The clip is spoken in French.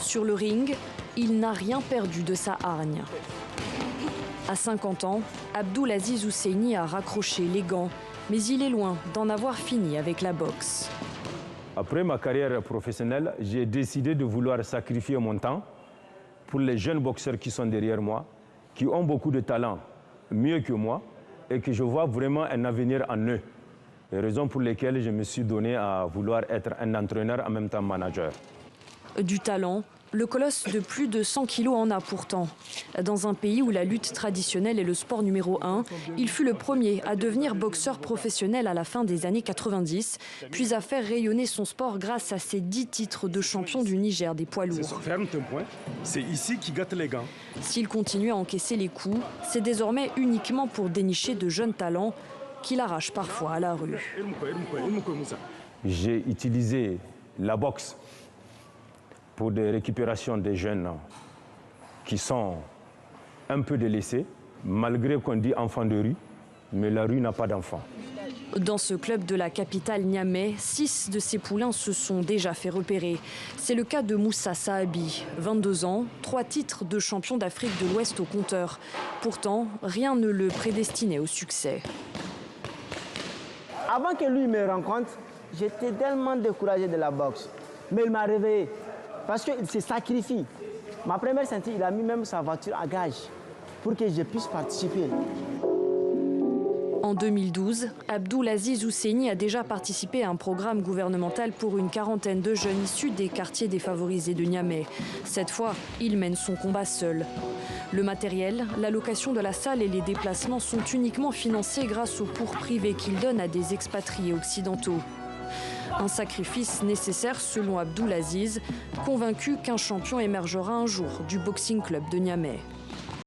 Sur le ring, il n'a rien perdu de sa hargne. À 50 ans, Abdulaziz Husseini a raccroché les gants, mais il est loin d'en avoir fini avec la boxe. Après ma carrière professionnelle, j'ai décidé de vouloir sacrifier mon temps pour les jeunes boxeurs qui sont derrière moi, qui ont beaucoup de talent, mieux que moi, et que je vois vraiment un avenir en eux. Les raisons pour lesquelles je me suis donné à vouloir être un entraîneur en même temps manager. Du talent, le colosse de plus de 100 kilos en a pourtant. Dans un pays où la lutte traditionnelle est le sport numéro 1, il fut le premier à devenir boxeur professionnel à la fin des années 90, puis à faire rayonner son sport grâce à ses 10 titres de champion du Niger des poids lourds. C'est ici qui gâte les gants. S'il continue à encaisser les coups, c'est désormais uniquement pour dénicher de jeunes talents qu'il arrache parfois à la rue. J'ai utilisé la boxe pour des récupérations des jeunes qui sont un peu délaissés, malgré qu'on dit enfants de rue, mais la rue n'a pas d'enfants. Dans ce club de la capitale Niamey, 6 de ses poulains se sont déjà fait repérer. C'est le cas de Moussa Sahabi, 22 ans, 3 titres de champion d'Afrique de l'Ouest au compteur. Pourtant, rien ne le prédestinait au succès. Avant que lui me rencontre, j'étais tellement découragé de la boxe. Mais il m'a réveillé. Parce qu'il se sacrifie. Ma première ceinture, il a mis même sa voiture à gage pour que je puisse participer. En 2012, Abdulaziz Husseini a déjà participé à un programme gouvernemental pour une quarantaine de jeunes issus des quartiers défavorisés de Niamey. Cette fois, il mène son combat seul. Le matériel, la location de la salle et les déplacements sont uniquement financés grâce aux cours privés qu'il donne à des expatriés occidentaux. Un sacrifice nécessaire selon Abdulaziz, convaincu qu'un champion émergera un jour du Boxing Club de Niamey.